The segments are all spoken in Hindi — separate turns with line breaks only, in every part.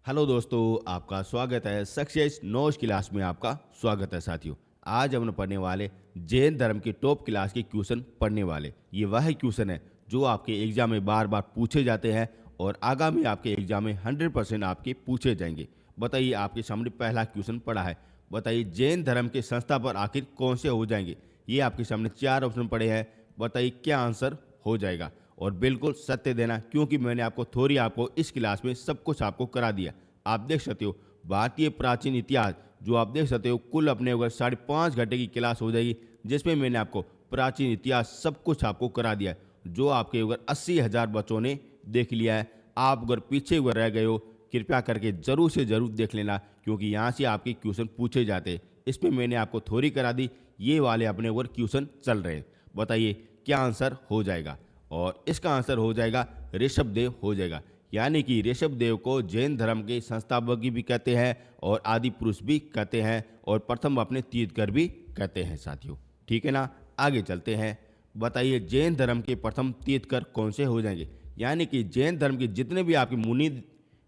हेलो दोस्तों, आपका स्वागत है सक्सेस नोज क्लास में। आपका स्वागत है साथियों। आज हम पढ़ने वाले जैन धर्म के टॉप क्लास के क्वेश्चन पढ़ने वाले। ये वह क्वेश्चन है जो आपके एग्जाम में बार बार पूछे जाते हैं और आगामी आपके एग्जाम में 100% आपके पूछे जाएंगे। बताइए, आपके सामने पहला क्वेश्चन पड़ा है। बताइए, जैन धर्म के संस्था पर आखिर कौन से हो जाएंगे। ये आपके सामने 4 ऑप्शन पड़े हैं। बताइए क्या आंसर हो जाएगा। और बिल्कुल सत्य देना, क्योंकि मैंने आपको थोड़ी आपको इस क्लास में सब कुछ आपको करा दिया। आप देख सकते हो भारतीय प्राचीन इतिहास, जो आप देख सकते हो कुल अपने अगर 5.5 घंटे की क्लास हो जाएगी, जिसमें मैंने आपको प्राचीन इतिहास सब कुछ आपको करा दिया है, जो आपके अगर 80,000 बच्चों ने देख लिया है। आप अगर पीछे अगर रह गए हो, कृपया करके जरूर से जरूर देख लेना, क्योंकि यहाँ से आपके क्वेश्चन पूछे जाते हैं। इसमें मैंने आपको थोड़ी करा दी, ये वाले अपने ऊपर क्वेश्चन चल रहे हैं। बताइए क्या आंसर हो जाएगा। और इसका आंसर हो जाएगा ऋषभ देव हो जाएगा। यानी कि ऋषभ देव को जैन धर्म के संस्थापक भी कहते हैं और आदि पुरुष भी कहते हैं और प्रथम अपने तीर्थकर भी कहते हैं साथियों। ठीक है ना, आगे चलते हैं। बताइए जैन धर्म के प्रथम तीर्थकर कौन से हो जाएंगे। यानी कि जैन धर्म के जितने भी आपके मुनि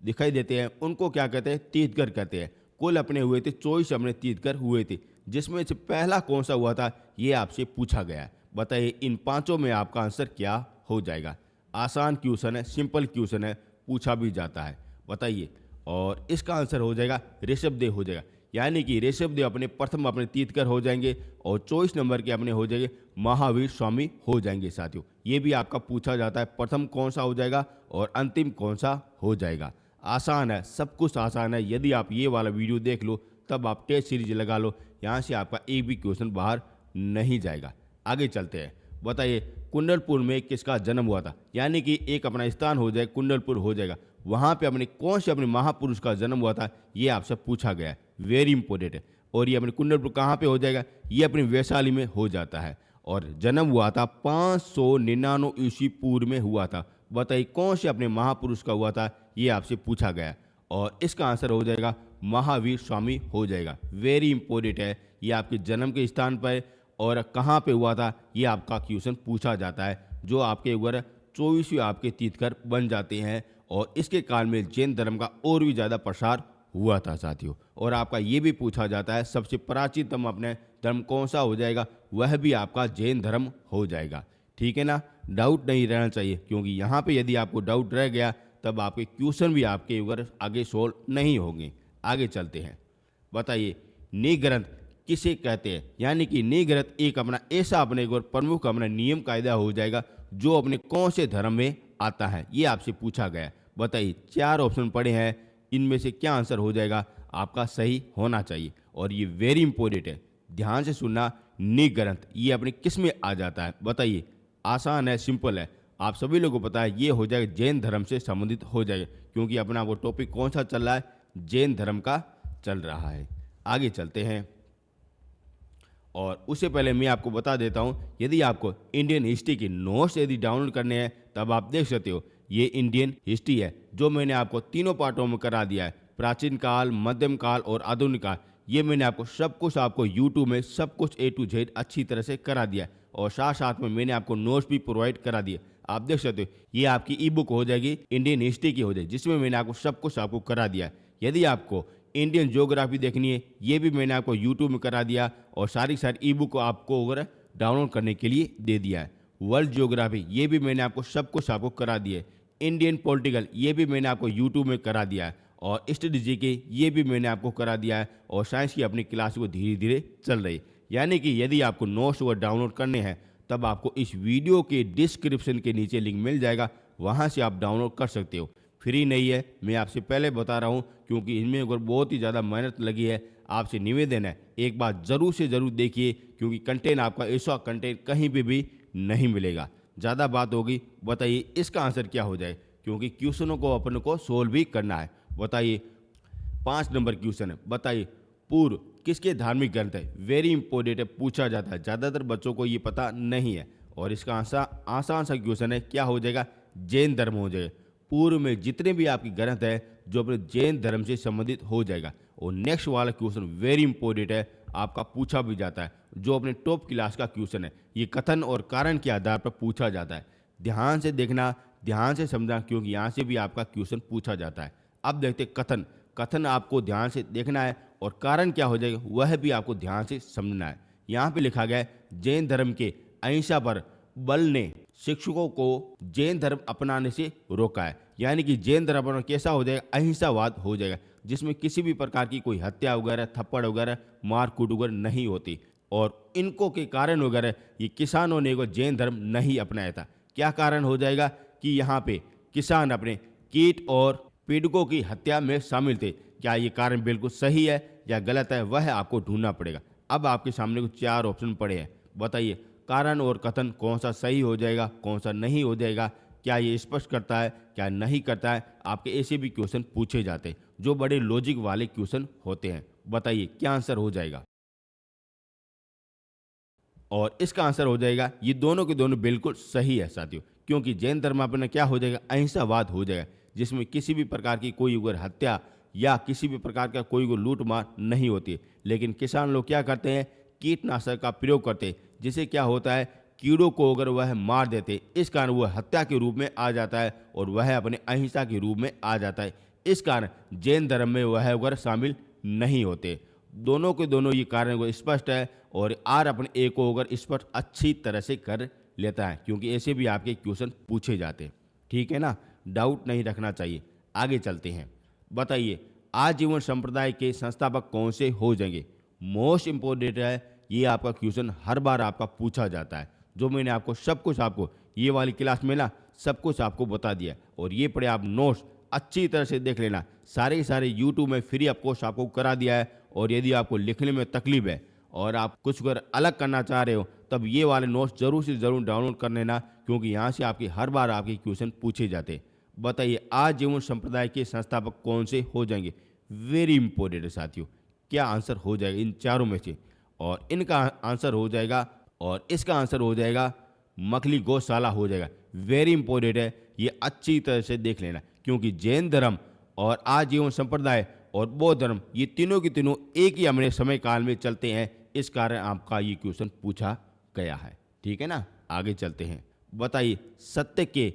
दिखाई देते हैं उनको क्या कहते हैं, तीर्थकर कहते हैं। कुल अपने हुए थे 24 अपने तीर्थकर हुए थे, जिसमें से पहला कौन सा हुआ था ये आपसे पूछा गया है। बताइए इन पांचों में आपका आंसर क्या हो जाएगा। आसान क्वेश्चन है, सिंपल क्वेश्चन है, पूछा भी जाता है। बताइए, और इसका आंसर हो जाएगा ऋषभ देव हो जाएगा। यानी कि ऋषभ देव अपने प्रथम अपने तीर्थकर हो जाएंगे और 24 नंबर के अपने हो जाएंगे महावीर स्वामी हो जाएंगे साथियों। ये भी आपका पूछा जाता है, प्रथम कौन सा हो जाएगा और अंतिम कौन सा हो जाएगा। आसान है, सब कुछ आसान है। यदि आप ये वाला वीडियो देख लो तब आप टेस्ट सीरीज लगा लो, यहाँ से आपका एक भी क्वेश्चन बाहर नहीं जाएगा। आगे चलते हैं। बताइए कुंडलपुर में किसका जन्म हुआ था। यानी कि एक अपना स्थान हो जाए कुंडलपुर हो जाएगा, वहाँ पे अपने कौन से अपने महापुरुष का जन्म हुआ था ये आपसे पूछा गया है। वेरी इंपॉर्टेंट है। और ये अपने कुंडलपुर कहाँ पे हो जाएगा, ये अपनी वैशाली में हो जाता है। और जन्म हुआ था 599 ईस्वी पूर्व में हुआ था। बताइए कौन से अपने महापुरुष का हुआ था ये आपसे पूछा गया है। और इसका आंसर हो जाएगा महावीर स्वामी हो जाएगा। वेरी इंपॉर्टेंट है, ये आपके जन्म के स्थान पर और कहाँ पे हुआ था ये आपका क्वेश्चन पूछा जाता है, जो आपके ऊपर 24वें आपके तीर्थकर बन जाते हैं। और इसके काल में जैन धर्म का और भी ज़्यादा प्रसार हुआ था साथियों। और आपका ये भी पूछा जाता है सबसे प्राचीनतम अपने धर्म कौन सा हो जाएगा, वह भी आपका जैन धर्म हो जाएगा। ठीक है ना, डाउट नहीं रहना चाहिए, क्योंकि यहाँ पे यदि आपको डाउट रह गया तब आपके क्वेश्चन भी आपके ऊपर आगे सोल्व नहीं होंगे। आगे चलते हैं। बताइए निग्रंथ किसे कहते हैं। यानी कि निग्रंथ एक अपना ऐसा अपने एक और प्रमुख अपना नियम कायदा हो जाएगा जो अपने कौन से धर्म में आता है, ये आपसे पूछा गया। बताइए 4 ऑप्शन पड़े हैं, इनमें से क्या आंसर हो जाएगा आपका सही होना चाहिए। और ये वेरी इंपॉर्टेंट है, ध्यान से सुनना। निग्रंथ ये अपने किस में आ जाता है। बताइए आसान है, सिंपल है, आप सभी लोगों को पता है, ये हो जाएगा जैन धर्म से संबंधित हो जाएगा, क्योंकि अपना वो टॉपिक कौन सा चल रहा है, जैन धर्म का चल रहा है। आगे चलते हैं। और उससे पहले मैं आपको बता देता हूं, यदि आपको इंडियन हिस्ट्री के नोट्स यदि डाउनलोड करने हैं तब आप देख सकते हो, ये इंडियन हिस्ट्री है जो मैंने आपको तीनों पार्टों में करा दिया है, प्राचीन काल, मध्यम काल और आधुनिक काल। ये मैंने आपको सब कुछ आपको यूट्यूब में सब कुछ A to Z अच्छी तरह से करा दिया है। और साथ साथ में मैंने आपको नोट्स भी प्रोवाइड करा दिए। आप देख सकते हो ये आपकी ई बुक हो जाएगी, इंडियन हिस्ट्री की हो जाएगी, जिसमें मैंने आपको सब कुछ आपको करा दिया है। यदि आपको इंडियन ज्योग्राफी देखनी है, ये भी मैंने आपको यूट्यूब में करा दिया और सारी ई बुक आपको अगर डाउनलोड करने के लिए दे दिया है। वर्ल्ड ज्योग्राफी ये भी मैंने आपको सब कुछ आपको करा दिया है। इंडियन पॉलिटिकल ये भी मैंने आपको यूट्यूब में करा दिया है। और स्ट्रेटेजी के ये भी मैंने आपको करा दिया है। और साइंस की अपनी क्लास वो धीरे धीरे चल रही। यानी कि यदि आपको नोट्स वो डाउनलोड करने हैं तब आपको इस वीडियो के डिस्क्रिप्शन के नीचे लिंक मिल जाएगा, वहाँ से आप डाउनलोड कर सकते हो। फ्री नहीं है, मैं आपसे पहले बता रहा हूँ, क्योंकि इनमें अगर बहुत ही ज़्यादा मेहनत लगी है। आपसे निवेदन है एक बार ज़रूर से ज़रूर देखिए, क्योंकि कंटेंट आपका ऐसा कंटेंट कहीं पे भी नहीं मिलेगा। ज़्यादा बात होगी। बताइए इसका आंसर क्या हो जाए, क्योंकि क्वेश्चनों को अपन को सोल्व भी करना है। बताइए 5 नंबर क्वेश्चन है। बताइए पूर्व किसके धार्मिक ग्रंथ है। वेरी इंपॉर्टेंट है, पूछा जाता है, ज़्यादातर बच्चों को ये पता नहीं है। और इसका आंसर आसान सा क्वेश्चन है, क्या हो जाएगा, जैन धर्म हो जाएगा। पूर्व में जितने भी आपकी ग्रंथ है जो अपने जैन धर्म से संबंधित हो जाएगा। और नेक्स्ट वाला क्वेश्चन वेरी इंपॉर्टेंट है, आपका पूछा भी जाता है, जो अपने टॉप क्लास का क्वेश्चन है। ये कथन और कारण के आधार पर पूछा जाता है। ध्यान से देखना, ध्यान से समझना, क्योंकि यहाँ से भी आपका क्वेश्चन पूछा जाता है। अब देखते हैं कथन। कथन आपको ध्यान से देखना है और कारण क्या हो जाएगा वह भी आपको ध्यान से समझना है। यहाँ पे लिखा गया है जैन धर्म के अहिंसा पर बल ने शिक्षकों को जैन धर्म अपनाने से रोका है। यानी कि जैन धर्म अपनाना कैसा हो जाएगा, अहिंसावाद हो जाएगा, जिसमें किसी भी प्रकार की कोई हत्या वगैरह, थप्पड़ वगैरह, मार कूट वगैरह नहीं होती। और इनको के कारण वगैरह ये किसानों ने वो जैन धर्म नहीं अपनाया था। क्या कारण हो जाएगा कि यहाँ पे किसान अपने कीट और पीड़कों की हत्या में शामिल थे। क्या ये कारण बिल्कुल सही है या गलत है, वह आपको ढूंढना पड़ेगा। अब आपके सामने कुछ 4 ऑप्शन पड़े हैं, बताइए कारण और कथन कौन सा सही हो जाएगा, कौन सा नहीं हो जाएगा, क्या ये स्पष्ट करता है, क्या नहीं करता है। आपके ऐसे भी क्वेश्चन पूछे जाते हैं जो बड़े लॉजिक वाले क्वेश्चन होते हैं। बताइए क्या आंसर हो जाएगा। और इसका आंसर हो जाएगा ये दोनों के दोनों बिल्कुल सही है साथियों, क्योंकि जैन धर्म अपना क्या हो जाएगा, अहिंसावाद हो जाएगा, जिसमें किसी भी प्रकार की कोई अगर हत्या या किसी भी प्रकार का कोई को लूट मार नहीं होती है। लेकिन किसान लोग क्या करते हैं, कीटनाशक का प्रयोग करते हैं, जिससे क्या होता है कीड़ों को अगर वह मार देते, इस कारण वह हत्या के रूप में आ जाता है और वह अपने अहिंसा के रूप में आ जाता है। इस कारण जैन धर्म में वह अगर शामिल नहीं होते। दोनों के दोनों ये कारण को स्पष्ट है और आर अपने ए को अगर स्पष्ट अच्छी तरह से कर लेता है, क्योंकि ऐसे भी आपके क्वेश्चन पूछे जाते हैं। ठीक है ना, डाउट नहीं रखना चाहिए। आगे चलते हैं। बताइए आजीवन संप्रदाय के संस्थापक कौन से हो जाएंगे। मोस्ट इंपॉर्टेंट है, ये आपका क्वेश्चन हर बार आपका पूछा जाता है। जो मैंने आपको सब कुछ आपको ये वाली क्लास में ना सब कुछ आपको बता दिया, और ये पढ़े आप नोट्स अच्छी तरह से देख लेना। सारे यूट्यूब में फ्री ऑफ कॉस्ट आपको करा दिया है। और यदि आपको लिखने में तकलीफ है और आप कुछ अगर अलग करना चाह रहे हो, तब ये वाले नोट्स जरूर से जरूर डाउनलोड कर लेना, क्योंकि यहाँ से आपकी हर बार आपके क्वेश्चन पूछे जाते हैं। बताइए आजीवन संप्रदाय के संस्थापक कौन से हो जाएंगे। वेरी इंपॉर्टेंट है साथियों, क्या आंसर हो जाएगा इन चारों में से। और इनका आंसर हो जाएगा, और इसका आंसर हो जाएगा मखली गौशाला हो जाएगा। वेरी इंपॉर्टेंट है, ये अच्छी तरह से देख लेना, क्योंकि जैन धर्म और आजीवन संप्रदाय और बौद्ध धर्म ये तीनों की तीनों एक ही अपने समय काल में चलते हैं। इस कारण आपका ये क्वेश्चन पूछा गया है। ठीक है ना, आगे चलते हैं। बताइए सत्य के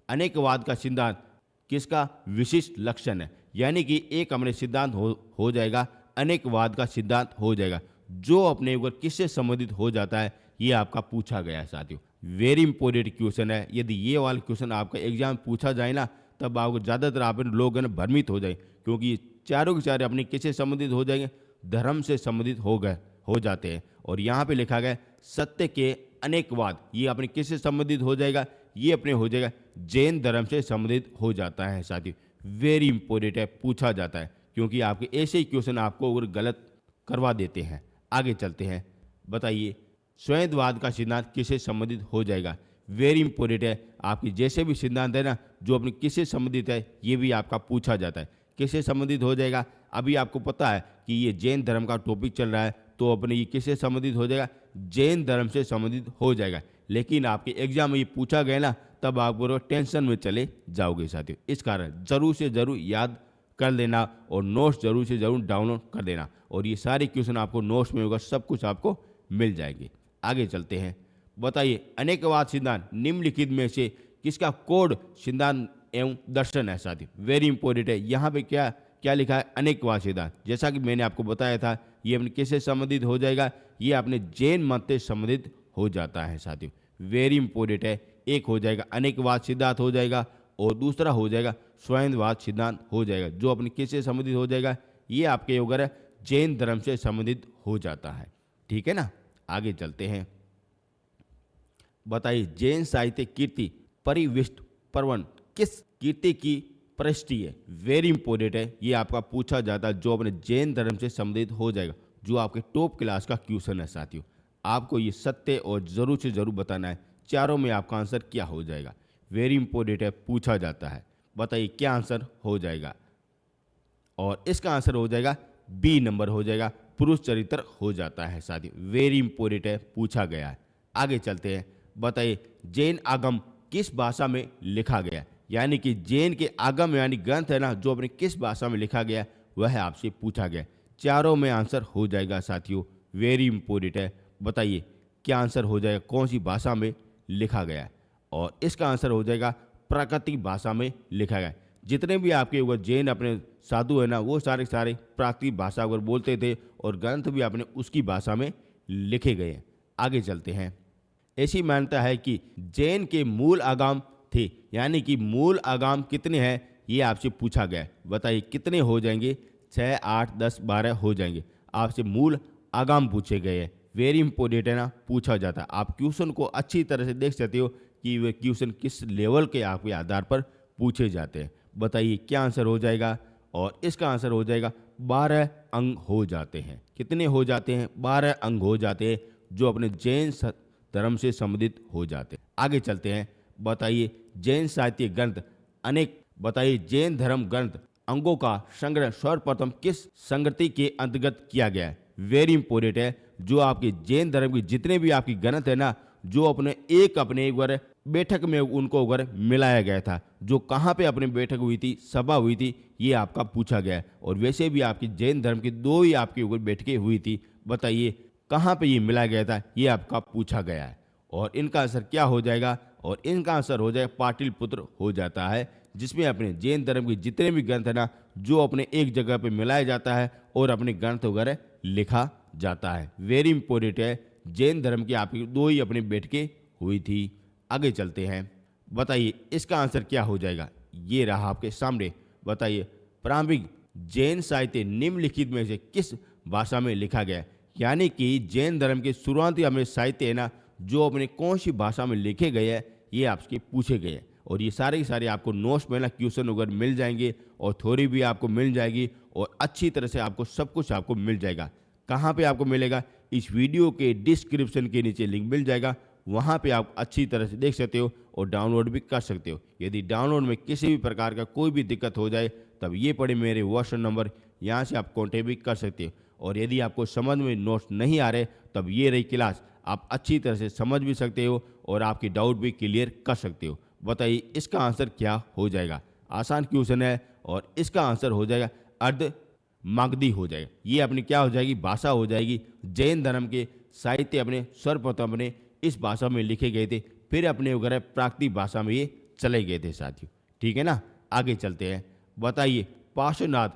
अनेकवाद का सिद्धांत किसका विशिष्ट लक्षण है। यानी कि एक अपने सिद्धांत हो जाएगा, अनेकवाद का सिद्धांत हो जाएगा, जो अपने ऊपर किससे संबंधित हो जाता है, ये आपका पूछा गया है साथियों। वेरी इंपॉर्टेंट क्वेश्चन है। यदि ये वाला क्वेश्चन आपका एग्जाम पूछा जाए ना, तब आपको ज़्यादातर आप लोग ना भ्रमित हो जाए, क्योंकि ये चारों के चारों अपने किससे संबंधित हो जाएंगे, धर्म से संबंधित हो जाते हैं। और यहाँ पे लिखा गया सत्य के अनेकवाद, ये अपने किससे संबंधित हो जाएगा, ये अपने हो जाएगा जैन धर्म से संबंधित हो जाता है साथियों। वेरी इंपॉर्टेंट है, पूछा जाता है, क्योंकि आपके ऐसे ही क्वेश्चन आपको अगर गलत करवा देते हैं। आगे चलते हैं। बताइए स्वयंवाद का सिद्धांत किससे संबंधित हो जाएगा। वेरी इंपॉर्टेंट है, आपकी जैसे भी सिद्धांत है ना जो अपने किससे संबंधित है, ये भी आपका पूछा जाता है। किससे संबंधित हो जाएगा, अभी आपको पता है कि ये जैन धर्म का टॉपिक चल रहा है, तो अपने ये किससे संबंधित हो जाएगा, जैन धर्म से संबंधित हो जाएगा। लेकिन आपके एग्जाम में ये पूछा गया ना, तब आप पूरा टेंशन में चले जाओगे साथियों। इस कारण जरूर से जरूर याद कर लेना और नोट्स जरूर से जरूर डाउनलोड कर देना, और ये सारे क्वेश्चन आपको नोट्स में होगा, सब कुछ आपको मिल जाएंगे। आगे चलते हैं। बताइए अनेकवाद सिद्धांत निम्नलिखित में से किसका कोड सिद्धांत एवं दर्शन है साथियों। वेरी इंपॉर्टेंट है, यहाँ पे क्या क्या लिखा है, अनेकवाद सिद्धांत। जैसा कि मैंने आपको बताया था, ये अपने किससे संबंधित हो जाएगा, ये अपने जैन मत से संबंधित हो जाता है साथियों। वेरी इंपॉर्टेंट है, एक हो जाएगा अनेकवाद सिद्धांत हो जाएगा, और दूसरा हो जाएगा स्वयंवाद सिद्धांत हो जाएगा, जो अपने किससे संबंधित हो जाएगा, ये आपके वगैरह जैन धर्म से संबंधित हो जाता है। ठीक है ना, आगे चलते हैं। बताइए जैन साहित्य कीर्ति परिविष्ट पर्वन किस कीर्ति की प्रविष्टि है। वेरी इंपॉर्टेंट है, ये आपका पूछा जाता है, जो अपने जैन धर्म से संबंधित हो जाएगा, जो आपके टॉप क्लास का क्वेश्चन है साथियों। आपको ये सत्य और जरूर से जरूर बताना है, चारों में आपका आंसर क्या हो जाएगा। वेरी इंपॉर्टेंट है, पूछा जाता है। बताइए क्या आंसर हो जाएगा, और इसका आंसर हो जाएगा बी नंबर हो जाएगा, पुरुष चरित्र हो जाता है साथियों। वेरी इंपॉर्टेंट है, पूछा गया है। आगे चलते हैं। बताइए जैन आगम किस भाषा में लिखा गया। यानी कि जैन के आगम यानी ग्रंथ है ना, जो अपने किस भाषा में लिखा गया, वह आपसे पूछा गया। चारों में आंसर हो जाएगा साथियों। वेरी इंपॉर्टेंट है, बताइए क्या आंसर हो जाएगा, कौन सी भाषा में लिखा गया, और इसका आंसर हो जाएगा प्राकृतिक भाषा में लिखा गया। जितने भी आपके अगर जैन अपने साधु है ना, वो सारे के सारे प्राकृतिक भाषा अगर बोलते थे और ग्रंथ भी अपने उसकी भाषा में लिखे गए हैं। आगे चलते हैं। ऐसी मान्यता है कि जैन के मूल आगाम थे, यानी कि मूल आगाम कितने हैं ये आपसे पूछा गया है। बताइए कितने हो जाएंगे? 6, 8, 10, 12 हो जाएंगे। आपसे मूल आगाम पूछे गए हैं। वेरी इंपॉर्टेंट है ना, पूछा जाता है। आप क्वेश्चन को अच्छी तरह से देख सकते हो कि वे क्वेश्चन किस लेवल के आपके आधार पर पूछे जाते हैं। बताइए क्या आंसर हो जाएगा? और इसका आंसर हो जाएगा 12 अंग हो जाते हैं। कितने हो जाते हैं? 12 अंग हो जाते हैं जो अपने जैन धर्म से संबंधित हो जाते हैं। आगे चलते हैं। बताइए जैन साहित्य ग्रंथ अनेक। बताइए जैन धर्म ग्रंथ अंगों का संग्रह सर्वप्रथम किस संगति के अंतर्गत किया गया है? वेरी इंपॉर्टेंट है। जो आपके जैन धर्म के जितने भी आपकी ग्रंथ है ना, जो अपने एक बार बैठक में उनको अगर मिलाया गया था, जो कहाँ पे अपनी बैठक हुई थी, सभा हुई थी, ये आपका पूछा गया है। और वैसे भी आपकी जैन धर्म की 2 ही आपकी ऊपर बैठकें हुई थी। बताइए कहाँ पे ये मिलाया गया था, ये आपका पूछा गया है। और इनका आंसर क्या हो जाएगा? और इनका आंसर हो जाएगा पाटलिपुत्र हो जाता है, जिसमें अपने जैन धर्म के जितने भी ग्रंथ है ना, जो अपने एक जगह पे मिलाया जाता है और अपने ग्रंथ वगैरह लिखा जाता है। वेरी इंपॉर्टेंट है। जैन धर्म की आपकी 2 ही अपनी बैठकें हुई थी। आगे चलते हैं। बताइए इसका आंसर क्या हो जाएगा? ये रहा आपके सामने। बताइए प्रारंभिक जैन साहित्य निम्नलिखित में से किस भाषा में लिखा गया है? यानी कि जैन धर्म के शुरुआती हमें साहित्य है ना, जो अपने कौन सी भाषा में लिखे गए हैं, ये आपके पूछे गए हैं। और ये सारे के सारे आपको नोट्स में ना क्वेश्चन वगैरह मिल जाएंगे और थ्योरी भी आपको मिल जाएगी और अच्छी तरह से आपको सब कुछ आपको मिल जाएगा। कहाँ पे आपको मिलेगा? इस वीडियो के डिस्क्रिप्शन के नीचे लिंक मिल जाएगा, वहाँ पे आप अच्छी तरह से देख सकते हो और डाउनलोड भी कर सकते हो। यदि डाउनलोड में किसी भी प्रकार का कोई भी दिक्कत हो जाए, तब ये पड़े मेरे व्हाट्सएप नंबर, यहाँ से आप कॉन्टेक्ट भी कर सकते हो। और यदि आपको समझ में नोट्स नहीं आ रहे, तब ये रही क्लास, आप अच्छी तरह से समझ भी सकते हो और आपकी डाउट भी क्लियर कर सकते हो। बताइए इसका आंसर क्या हो जाएगा? आसान क्वेश्चन है और इसका आंसर हो जाएगा अर्ध मागधी हो जाएगा। ये अपनी क्या हो जाएगी? भाषा हो जाएगी। जैन धर्म के साहित्य अपने सर्वप्रथम अपने इस भाषा में लिखे गए थे, फिर अपने वगैरह प्राकृतिक भाषा में ये चले गए थे साथियों। ठीक है ना, आगे चलते हैं। बताइए पार्श्वनाथ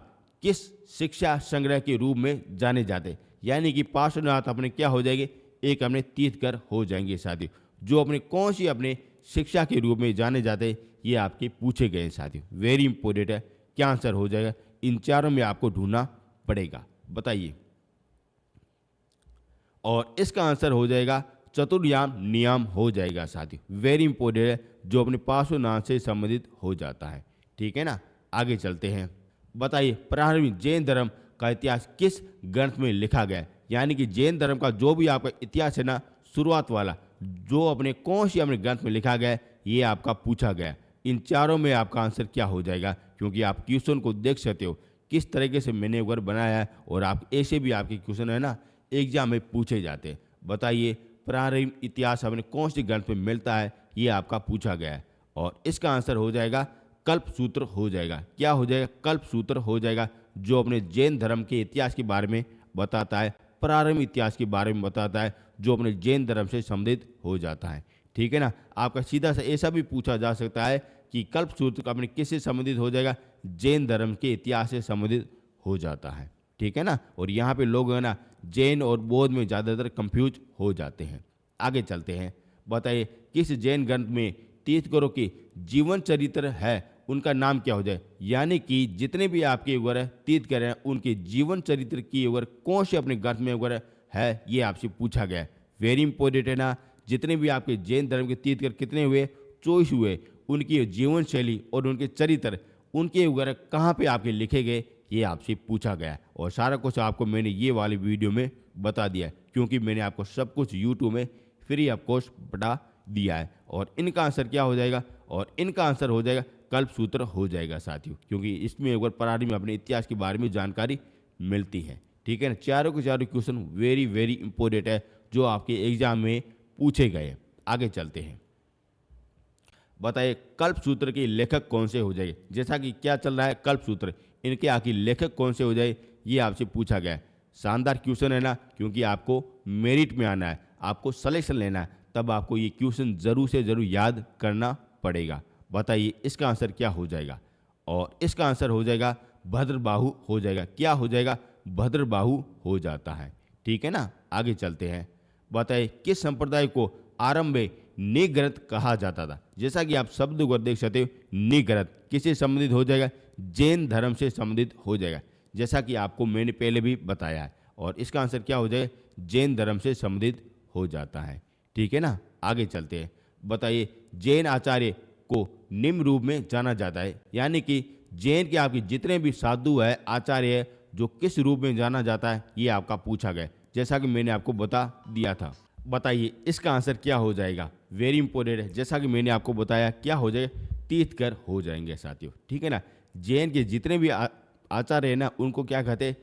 किस शिक्षा संग्रह के रूप में जाने जाते? यानी कि पार्श्वनाथ अपने क्या हो जाएंगे? एक अपने तीर्थकर हो जाएंगे साथियों, जो अपने कौन सी अपने शिक्षा के रूप में जाने जाते, ये आपके पूछे गए साथियों। वेरी इंपॉर्टेंट है। क्या आंसर हो जाएगा? इन चारों में आपको ढूंढना पड़ेगा। बताइए, और इसका आंसर हो जाएगा चतुर्याम नियम हो जाएगा साथियों। वेरी इंपॉर्टेंट है, जो अपने पार्श्वनाथ से संबंधित हो जाता है। ठीक है ना, आगे चलते हैं। बताइए प्रारंभिक जैन धर्म का इतिहास किस ग्रंथ में लिखा गया है? यानी कि जैन धर्म का जो भी आपका इतिहास है ना, शुरुआत वाला, जो अपने कौन सी अपने ग्रंथ में लिखा गया है, ये आपका पूछा गया है। इन चारों में आपका आंसर क्या हो जाएगा? क्योंकि आप क्वेश्चन को देख सकते हो किस तरीके से मैंने अगर बनाया है, और आप ऐसे भी आपके क्वेश्चन है ना एग्जाम में पूछे जाते हैं। बताइए प्रारंभिक इतिहास अपने कौन सी ग्रंथ में मिलता है, ये आपका पूछा गया है। और इसका आंसर हो जाएगा कल्प सूत्र हो जाएगा। क्या हो जाएगा? कल्प सूत्र हो जाएगा, जो अपने जैन धर्म के इतिहास के बारे में बताता है, प्रारंभिक इतिहास के बारे में बताता है, जो अपने जैन धर्म से संबंधित हो जाता है। ठीक है ना, आपका सीधा सा ऐसा भी पूछा जा सकता है कि कल्प सूत्र अपने किससे संबंधित हो जाएगा? जैन धर्म के इतिहास से संबंधित हो जाता है। ठीक है ना, और यहाँ पे लोग है ना जैन और बौद्ध में ज़्यादातर कंफ्यूज हो जाते हैं। आगे चलते हैं। बताइए किस जैन ग्रंथ में तीर्थंकरों की जीवन चरित्र है, उनका नाम क्या हो जाए? यानी कि जितने भी आपके वगैरह तीर्थंकर हैं, उनके जीवन चरित्र की वगैरह कौन से अपने ग्रंथ में वगैरह है, ये आपसे पूछा गया है। वेरी इंपॉर्टेंट है ना। जितने भी आपके जैन धर्म के तीर्थंकर कितने हुए? 24 हुए। उनकी जीवन शैली और उनके चरित्र, उनके वगैरह कहाँ पे आपके लिखे गए, ये आपसे पूछा गया है। और सारा कुछ आपको मैंने ये वाली वीडियो में बता दिया है, क्योंकि मैंने आपको सब कुछ यूट्यूब में फ्री ऑफ कॉस्ट बता दिया है। और इनका आंसर क्या हो जाएगा? और इनका आंसर हो जाएगा कल्प सूत्र हो जाएगा साथियों, क्योंकि इसमें एक बार प्रारंभ में अपने इतिहास के बारे में जानकारी मिलती है। ठीक है ना, चारों के चारों क्वेश्चन वेरी वेरी इंपॉर्टेंट है, जो आपके एग्जाम में पूछे गए। आगे चलते हैं। बताइए कल्प सूत्र के लेखक कौन से हो जाएंगे? जैसा कि क्या चल रहा है कल्प सूत्र, इनके आखिर लेखक कौन से हो जाए, ये आपसे पूछा गया है। शानदार क्वेश्चन है ना, क्योंकि आपको मेरिट में आना है, आपको सिलेक्शन लेना है, तब आपको ये क्वेश्चन जरूर से जरूर याद करना पड़ेगा। बताइए इसका आंसर क्या हो जाएगा? और इसका आंसर हो जाएगा भद्रबाहु हो जाएगा। क्या हो जाएगा? भद्रबाहु हो जाता है। ठीक है ना, आगे चलते हैं। बताइए किस संप्रदाय को आरंभ में निग्रत कहा जाता था? जैसा कि आप शब्द को देख सकते हो, निग्रत किससे संबंधित हो जाएगा? जैन धर्म से संबंधित हो जाएगा, जैसा कि आपको मैंने पहले भी बताया है। और इसका आंसर क्या हो जाएगा? जैन धर्म से संबंधित हो जाता है। ठीक है ना, आगे चलते हैं। बताइए जैन आचार्य को निम्न रूप में जाना जाता है, यानी कि जैन के आपके जितने भी साधु है, आचार्य है, जो किस रूप में जाना जाता है, ये आपका पूछा गया, जैसा कि मैंने आपको बता दिया था। बताइए इसका आंसर क्या हो जाएगा? वेरी इंपॉर्टेंट है, जैसा कि मैंने आपको बताया, क्या हो जाएगा? तीर्थकर हो जाएंगे साथियों। ठीक है ना, जैन के जितने भी आचार्य है ना, उनको क्या कहते हैं?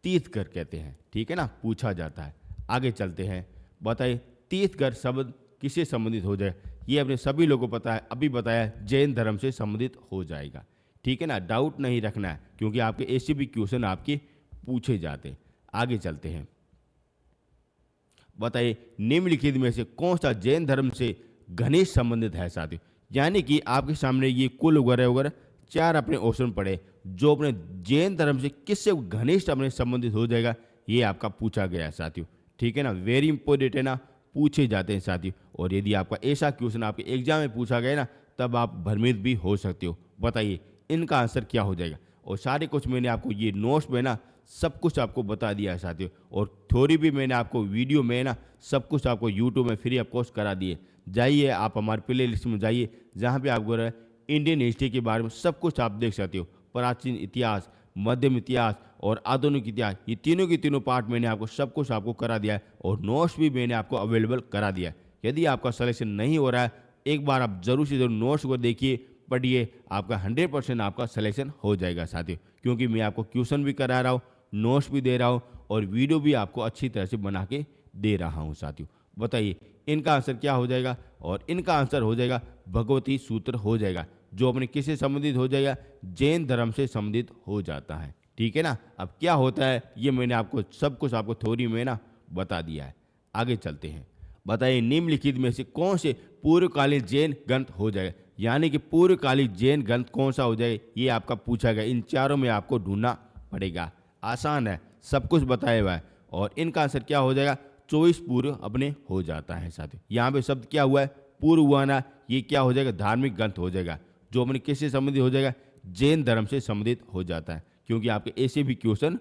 तीर्थकर कहते हैं। ठीक है ना, पूछा जाता है। आगे चलते हैं। बताइए तीर्थकर शब्द किससे संबंधित हो जाए? ये अपने सभी लोगों को पता है, अभी बताया, जैन धर्म से संबंधित हो जाएगा। ठीक है ना, डाउट नहीं रखना है, क्योंकि आपके ऐसे भी क्वेश्चन आपके पूछे जाते हैं। आगे चलते हैं। बताइए निम्नलिखित में से कौन सा जैन धर्म से घनिष्ठ संबंधित है साथियों? यानी कि आपके सामने ये कुल वगैरह वगैरह 4 अपने ऑप्शन पड़े, जो अपने जैन धर्म से किससे घनिष्ठ अपने संबंधित हो जाएगा, ये आपका पूछा गया है साथियों। ठीक है ना, वेरी इंपॉर्टेंट है ना, पूछे जाते हैं साथियों। और यदि आपका ऐसा क्वेश्चन आपके एग्जाम में पूछा गया ना, तब आप भ्रमित भी हो सकते हो। बताइए इनका आंसर क्या हो जाएगा? और सारे कुछ मैंने आपको ये नोट्स में ना सब कुछ आपको बता दिया है साथियों, और थ्योरी भी मैंने आपको वीडियो में ना सब कुछ आपको यूट्यूब में फ्री ऑफ कॉस्ट करा दिए। जाइए आप हमारे प्ले लिस्ट में जाइए, जहाँ पे आपको इंडियन हिस्ट्री के बारे में सब कुछ आप देख सकते हो। प्राचीन इतिहास, मध्यम इतिहास और आधुनिक इतिहास, ये तीनों के तीनों पार्ट मैंने आपको सब कुछ आपको करा दिया है, और नोट्स भी मैंने आपको अवेलेबल करा दिया है। यदि आपका सिलेक्शन नहीं हो रहा है, एक बार आप जरूर से जरूर नोट्स को देखिए, पढ़िए, आपका 100% आपका सिलेक्शन हो जाएगा साथियों। क्योंकि मैं आपको क्वेश्चन भी करा रहा हूँ, नोट्स भी दे रहा हूँ, और वीडियो भी आपको अच्छी तरह से बना के दे रहा हूँ साथियों। बताइए इनका आंसर क्या हो जाएगा? और इनका आंसर हो जाएगा भगवती सूत्र हो जाएगा, जो अपने किससे संबंधित हो जाएगा? जैन धर्म से संबंधित हो जाता है। ठीक है ना, अब क्या होता है ये मैंने आपको सब कुछ आपको थ्योरी में ना बता दिया है। आगे चलते हैं। बताइए निम्नलिखित में से कौन से पूर्वकालीन जैन ग्रंथ हो जाएगा? यानी कि पूर्वकालीन जैन ग्रंथ कौन सा हो जाएगा, ये आपका पूछा गया। इन चारों में आपको ढूंढना पड़ेगा। आसान है, सब कुछ बताया हुआ है। और इनका आंसर क्या हो जाएगा? 24 पूर्व अपने हो जाता है साथियों। यहाँ पे शब्द क्या हुआ है? पूर्व हुआ ना, ये क्या हो जाएगा? धार्मिक ग्रंथ हो जाएगा, जो अपने किससे संबंधित हो जाएगा? जैन धर्म से संबंधित हो जाता है, क्योंकि आपके ऐसे भी क्वेश्चन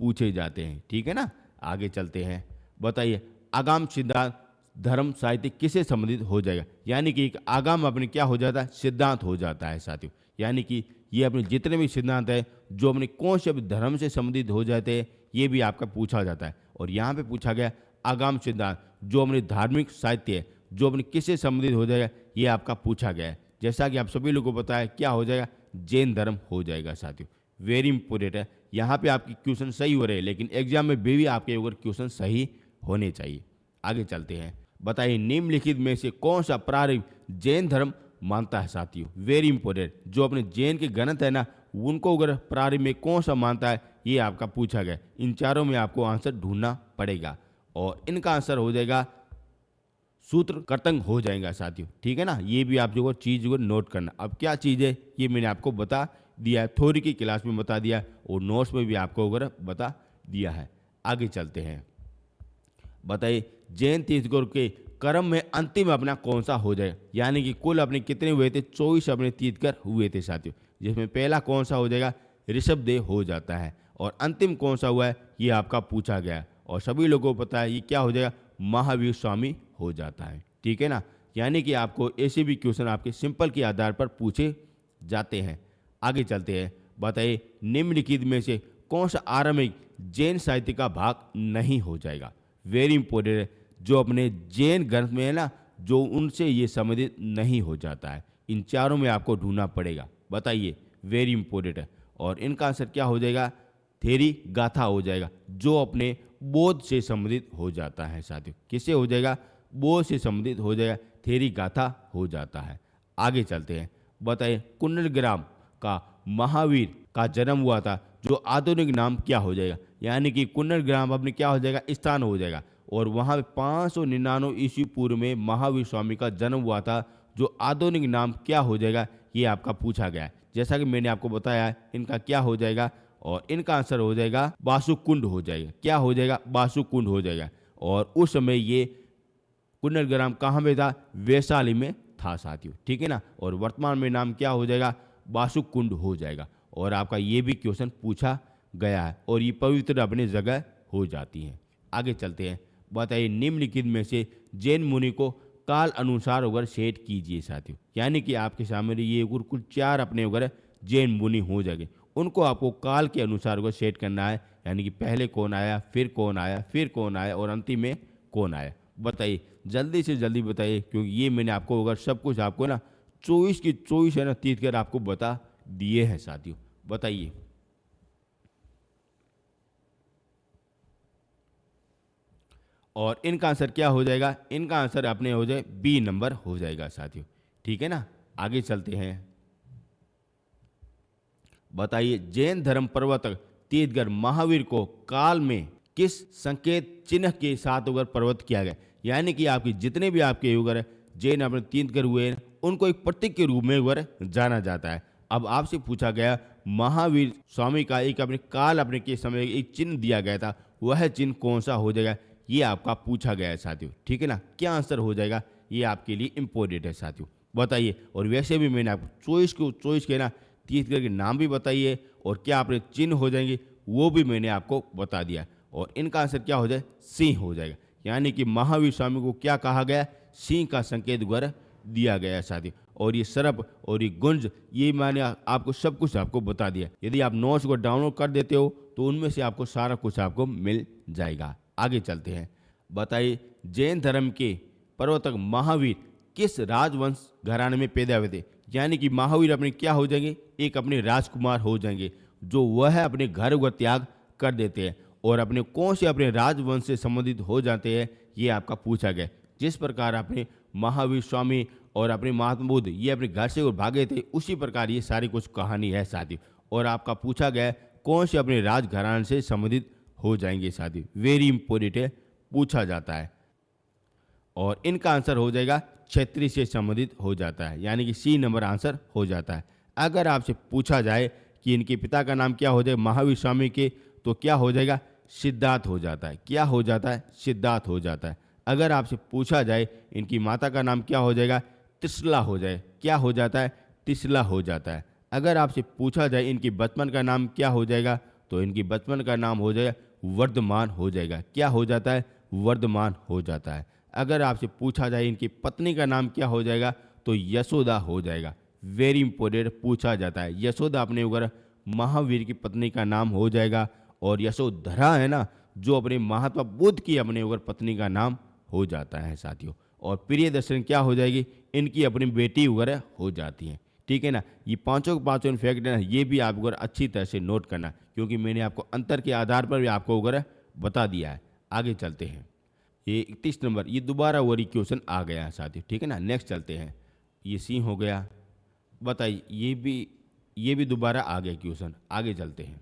पूछे जाते हैं। ठीक है ना, आगे चलते हैं। बताइए आगाम सिद्धांत धर्म साहित्य किससे संबंधित हो जाएगा? यानी कि एक आगाम अपने क्या हो जाता है? सिद्धांत हो जाता है साथियों। यानी कि ये अपने जितने भी सिद्धांत है, जो अपने कौन से धर्म से संबंधित हो जाते हैं, ये भी आपका पूछा जाता है। और यहाँ पे पूछा गया आगाम सिद्धांत, जो अपने धार्मिक साहित्य है, जो अपने किससे संबंधित हो जाएगा, ये आपका पूछा गया है। जैसा कि आप सभी लोगों को पता है, क्या हो जाएगा? जैन धर्म हो जाएगा साथियों। वेरी इंपॉर्टेंट है, यहाँ पे आपकी क्वेश्चन सही हो रहे हैं, लेकिन एग्जाम में भी आपके अगर क्वेश्चन सही होने चाहिए। आगे चलते हैं। बताइए निम्नलिखित में से कौन सा प्रारंभिक जैन धर्म मानता है साथियों? वेरी इंपॉर्टेंट, जो अपने जैन के ग्रंथ है ना, उनको अगर प्रारंभ में कौन सा मानता है, ये आपका पूछा गया। इन चारों में आपको आंसर ढूंढना पड़ेगा, और इनका आंसर हो जाएगा सूत्र कर्तंग हो जाएगा साथियों। ठीक है ना, ये भी आप जो चीज़ को नोट करना। अब क्या चीज़ है ये मैंने आपको बता दिया है, थ्योरी की क्लास में बता दिया, और नोट्स में भी आपको अगर बता दिया है। आगे चलते हैं। बताइए जैन तीर्थंकर के क्रम में अंतिम अपना कौन सा हो जाएगा? यानी कि कुल अपने कितने हुए थे? 24 अपने तीर्थंकर हुए थे साथियों, जिसमें पहला कौन सा हो जाएगा? ऋषभदेव हो जाता है। और अंतिम कौन सा हुआ है, ये आपका पूछा गया, और सभी लोगों को पता है ये क्या हो जाएगा? महावीर स्वामी हो जाता है। ठीक है ना, यानी कि आपको ऐसे भी क्वेश्चन आपके सिंपल के आधार पर पूछे जाते हैं। आगे चलते हैं। बताइए निम्नलिखित में से कौन सा आरंभिक जैन साहित्य का भाग नहीं हो जाएगा? वेरी इंपॉर्टेंट है, जो अपने जैन ग्रंथ में है ना, जो उनसे ये संबंधित नहीं हो जाता है। इन चारों में आपको ढूंढना पड़ेगा। बताइए, वेरी इंपॉर्टेंट है। और इनका आंसर क्या हो जाएगा? थेरी गाथा हो जाएगा, जो अपने बोध से संबंधित हो जाता है साथियों। किससे हो जाएगा? बोध से संबंधित हो जाएगा, थेरी गाथा हो जाता है। आगे चलते हैं। बताइए कुंडलग्राम का महावीर का जन्म हुआ था, जो आधुनिक नाम क्या हो जाएगा? यानी कि कुंडलग्राम अपने क्या हो जाएगा? स्थान हो जाएगा, और वहाँ 599 ईस्वी पूर्व में महावीर स्वामी का जन्म हुआ था, जो आधुनिक नाम क्या हो जाएगा? ये आपका पूछा गया है। जैसा कि मैंने आपको बताया है, इनका क्या हो जाएगा, और इनका आंसर हो जाएगा बासुकुंड हो जाएगा। क्या हो जाएगा? बासुकुंड हो जाएगा। और उस समय ये कुंडलग्राम कहाँ में था? वैशाली में था साथियों, ठीक है ना। और वर्तमान में नाम क्या हो जाएगा? बासुकुंड हो जाएगा। और आपका ये भी क्वेश्चन पूछा गया है, और ये पवित्र अपनी जगह हो जाती है। आगे चलते हैं। बताइए, निम्नलिखित में से जैन मुनि को काल अनुसार अगर सेट कीजिए साथियों। यानी कि आपके सामने ये कुल 4 अपने अगर जैन मुनि हो जाएंगे, उनको आपको काल के अनुसार अगर सेट करना है। यानी कि पहले कौन आया, फिर कौन आया, फिर कौन आया, और अंतिम में कौन आया। बताइए, जल्दी से जल्दी बताइए, क्योंकि ये मैंने आपको अगर सब कुछ आपको ना 24 की 24 है ना तीत कर आपको बता दिए हैं साथियों। बताइए। और इनका आंसर क्या हो जाएगा? इनका आंसर अपने हो जाए बी नंबर हो जाएगा साथियों, ठीक है ना। आगे चलते हैं। बताइए, जैन धर्म प्रवर्तक तीर्थंकर महावीर को काल में किस संकेत चिन्ह के साथ उगर पर्वत किया गया। यानी कि आपकी जितने भी आपके उगर जैन अपने तीर्थंकर हुए हैं, उनको एक प्रतीक के रूप में उगर जाना जाता है। अब आपसे पूछा गया, महावीर स्वामी का एक अपने काल अपने के समय एक चिन्ह दिया गया था, वह चिन्ह कौन सा हो जाएगा, ये आपका पूछा गया है साथियों, ठीक है ना। क्या आंसर हो जाएगा, ये आपके लिए इंपॉर्टेंट है साथियों। बताइए। और वैसे भी मैंने आपको चॉइस के ना तीर्थंकर के नाम भी बताइए, और क्या आपने चिन्ह हो जाएंगे वो भी मैंने आपको बता दिया। और इनका आंसर क्या हो जाए? सिंह हो जाएगा। यानी कि महावीर स्वामी को क्या कहा गया? सिंह का संकेत द्वारा दिया गया है साथी। और ये सर्प और ये गुंज, ये मैंने आपको सब कुछ आपको बता दिया। यदि आप नोट्स को डाउनलोड कर देते हो तो उनमें से आपको सारा कुछ आपको मिल जाएगा। आगे चलते हैं। बताइए, जैन धर्म के प्रवर्तक महावीर किस राजवंश घराने में पैदा हुए थे। यानी कि महावीर अपने क्या हो जाएंगे? एक अपने राजकुमार हो जाएंगे, जो वह अपने घर का त्याग कर देते हैं और अपने कौन से अपने राजवंश से संबंधित हो जाते हैं, ये आपका पूछा गया। जिस प्रकार अपने महावीर स्वामी और अपने महात्मा बुद्ध ये अपने घर से भागे थे, उसी प्रकार ये सारी कुछ कहानी है साथी। और आपका पूछा गया कौन से अपने राजघराने से संबंधित हो जाएंगे साथी। वेरी इंपॉर्टेंट है, पूछा जाता है। और इनका आंसर हो जाएगा क्षत्रिय से संबंधित हो जाता है, यानी कि सी नंबर आंसर हो जाता है। अगर आपसे पूछा जाए कि इनके पिता का नाम क्या हो जाए महावीर स्वामी के, तो क्या हो जाएगा? सिद्धार्थ हो जाता है। क्या हो जाता है? सिद्धार्थ हो जाता है। अगर आपसे पूछा जाए इनकी माता का नाम क्या हो जाएगा? त्रिशला हो जाए। क्या हो जाता है? त्रिशला हो जाता है। अगर आपसे पूछा जाए इनकी बचपन का नाम क्या हो जाएगा, तो इनकी बचपन का नाम हो जाएगा वर्धमान हो जाएगा। क्या हो जाता है? वर्धमान हो जाता है। अगर आपसे पूछा जाए इनकी पत्नी का नाम क्या हो जाएगा, तो यशोदा हो जाएगा। वेरी इंपॉर्टेंट, पूछा जाता है। यशोदा अपने अगर महावीर की पत्नी का नाम हो जाएगा, और यशोधरा है ना, जो अपने महात्मा बुद्ध की अपने अगर पत्नी का नाम हो जाता है साथियों। और प्रिय दर्शन क्या हो जाएगी? इनकी अपनी बेटी वगैरह हो जाती है, ठीक है ना। ये पांचों के पांचों फैक्ट है, ये भी आप अगर अच्छी तरह से नोट करना, क्योंकि मैंने आपको अंतर के आधार पर भी आपको वगैरह बता दिया है। आगे चलते हैं। ये 31 नंबर, ये दोबारा वही क्वेश्चन आ गया है साथियों, ठीक है ना। नेक्स्ट चलते हैं। ये सी हो गया। बताइए, ये भी दोबारा आ गया क्वेश्चन। आगे चलते हैं।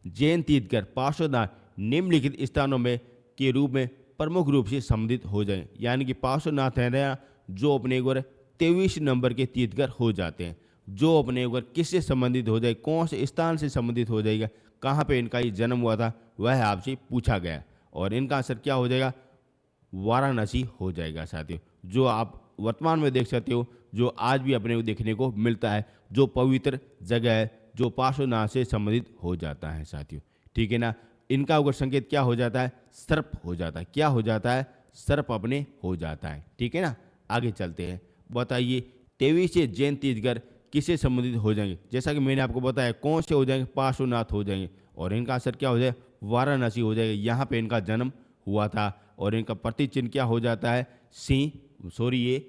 जैन तीर्थंकर पार्श्वनाथ निम्नलिखित स्थानों में के रूप में प्रमुख रूप से सम्मिलित हो जाएं। यानी कि पार्श्वनाथ है ना, जो अपने एक 23 नंबर के तीर्थंकर हो जाते हैं, जो अपने ऊपर किससे संबंधित हो जाए, कौन से स्थान से संबंधित हो जाएगा, कहाँ पे इनका ये जन्म हुआ था, वह आपसे पूछा गया। और इनका आंसर क्या हो जाएगा? वाराणसी हो जाएगा साथियों, जो आप वर्तमान में देख सकते हो, जो आज भी अपने को देखने को मिलता है, जो पवित्र जगह है, जो पार्श्वनाथ से संबंधित हो जाता है साथियों, ठीक है ना। इनका अगर संकेत क्या हो जाता है? सर्प हो जाता है। क्या हो जाता है? सर्प अपने हो जाता है, ठीक है ना। आगे चलते हैं। बताइए, 23 जैन तीर्थंकर किससे संबंधित हो जाएंगे। जैसा कि मैंने आपको बताया, कौन से हो जाएंगे? पार्श्वनाथ हो जाएंगे। और इनका आंसर क्या हो जाए? वाराणसी हो जाएगा। यहाँ पे इनका जन्म हुआ था। और इनका प्रतिचिन्ह क्या हो जाता है? ये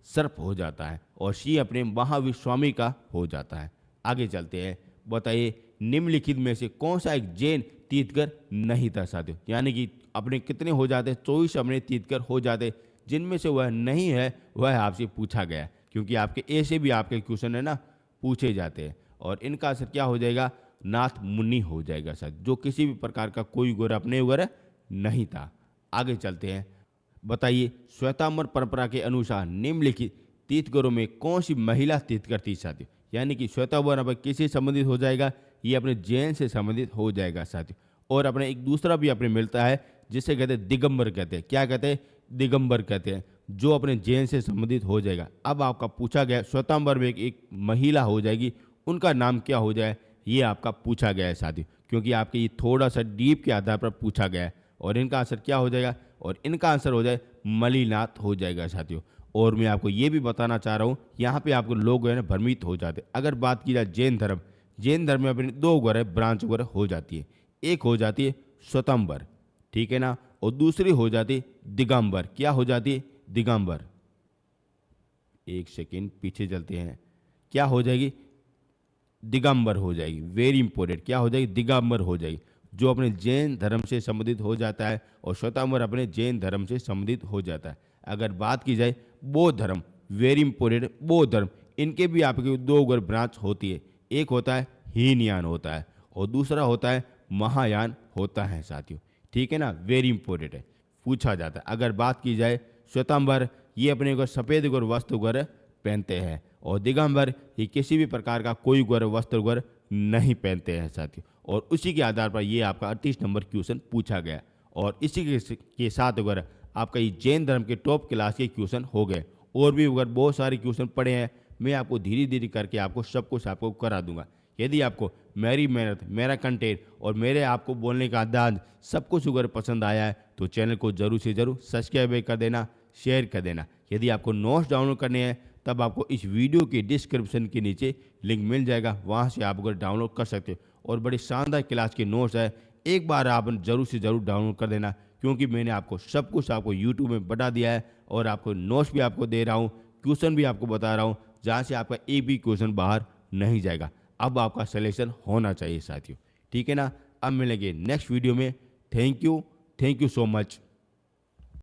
सर्प हो जाता है। और सी अपने महावीर स्वामी का हो जाता है। आगे चलते हैं। बताइए, निम्नलिखित में से कौन सा एक जैन तीर्थंकर नहीं था साथियों। यानी कि अपने कितने हो जाते? 24 अपने तीर्थंकर हो जाते, जिनमें से वह नहीं है, वह आपसे पूछा गया। क्योंकि आपके ऐसे भी आपके क्वेश्चन है ना पूछे जाते हैं। और इनका आंसर क्या हो जाएगा? नाथ मुनि हो जाएगा सर, जो किसी भी प्रकार का कोई गोरा अपने वगैरह नहीं था। आगे चलते हैं। बताइए, श्वेतांबर परंपरा के अनुसार निम्नलिखित तीर्थगरों में कौन सी महिला तीर्थ करती है साथियों। यानी कि श्वेतांबर अब किससे संबंधित हो जाएगा, ये अपने जैन से संबंधित हो जाएगा साथियों। और अपने एक दूसरा भी अपने मिलता है जिसे कहते हैं दिगंबर कहते हैं। क्या कहते हैं, दिगंबर कहते हैं, जो अपने जैन से संबंधित हो जाएगा। अब आपका पूछा गया श्वेतांबर में एक महिला हो जाएगी, उनका नाम क्या हो जाए, ये आपका पूछा गया है साथियों, क्योंकि आपके ये थोड़ा सा डीप के आधार पर पूछा गया है। और इनका आंसर क्या हो जाएगा, और इनका आंसर हो जाए मलिनाथ हो जाएगा साथियों। और मैं आपको ये भी बताना चाह रहा हूँ, यहाँ पे आपको लोग है ना भ्रमित हो जाते। अगर बात की जाए जैन धर्म, जैन धर्म में अपनी दो वगैरह ब्रांच वगैरह हो जाती है। एक हो जाती है श्वेतांबर, ठीक है ना, और दूसरी हो जाती है दिगंबर। क्या हो जाती है, दिगंबर। एक सेकेंड पीछे चलते हैं, क्या हो जाएगी, दिगंबर हो जाएगी। वेरी इंपॉर्टेंट, क्या हो जाएगी, दिगंबर हो जाएगी, जो अपने जैन धर्म से संबंधित हो जाता है। और श्वेतांबर अपने जैन धर्म से संबंधित हो जाता है। अगर बात की जाए बौद्ध धर्म, वेरी इंपॉर्टेंट, बौद्ध धर्म, इनके भी आपके दो अगर ब्रांच होती है। एक होता है हीनयान होता है, और दूसरा होता है महायान होता है साथियों, ठीक है ना, वेरी इंपॉर्टेंट है, पूछा जाता है। अगर बात की जाए श्वेतांबर, ये अपने को सफ़ेद गौर वस्त्र वगैरह पहनते हैं, और दिगंबर ये किसी भी प्रकार का कोई गौर वस्त्र वगैरह नहीं पहनते हैं साथियों। और उसी के आधार पर ये आपका 38 नंबर क्वेश्चन पूछा गया। और इसी के साथ अगर आपका ये जैन धर्म के टॉप क्लास के क्वेश्चन हो गए। और भी अगर बहुत सारे क्वेश्चन पड़े हैं, मैं आपको धीरे धीरे करके आपको सब कुछ आपको करा दूंगा। यदि आपको मेरी मेहनत, मेरा कंटेंट और मेरे आपको बोलने का अंदाज सब कुछ अगर पसंद आया है, तो चैनल को जरूर से जरूर सब्सक्राइब कर देना, शेयर कर देना। यदि आपको नोट्स डाउनलोड करने हैं, तब आपको इस वीडियो के डिस्क्रिप्शन के नीचे लिंक मिल जाएगा, वहाँ से आप अगर डाउनलोड कर सकते हो। और बड़े शानदार क्लास के नोट्स है, एक बार आप जरूर से जरूर डाउनलोड कर देना, क्योंकि मैंने आपको सब कुछ आपको यूट्यूब में बता दिया है। और आपको नोट्स भी आपको दे रहा हूँ, क्वेश्चन भी आपको बता रहा हूँ, जहाँ से आपका एक भी क्वेश्चन बाहर नहीं जाएगा। अब आपका सिलेक्शन होना चाहिए साथियों, ठीक है ना। अब मिलेंगे नेक्स्ट वीडियो में। Thank you so much.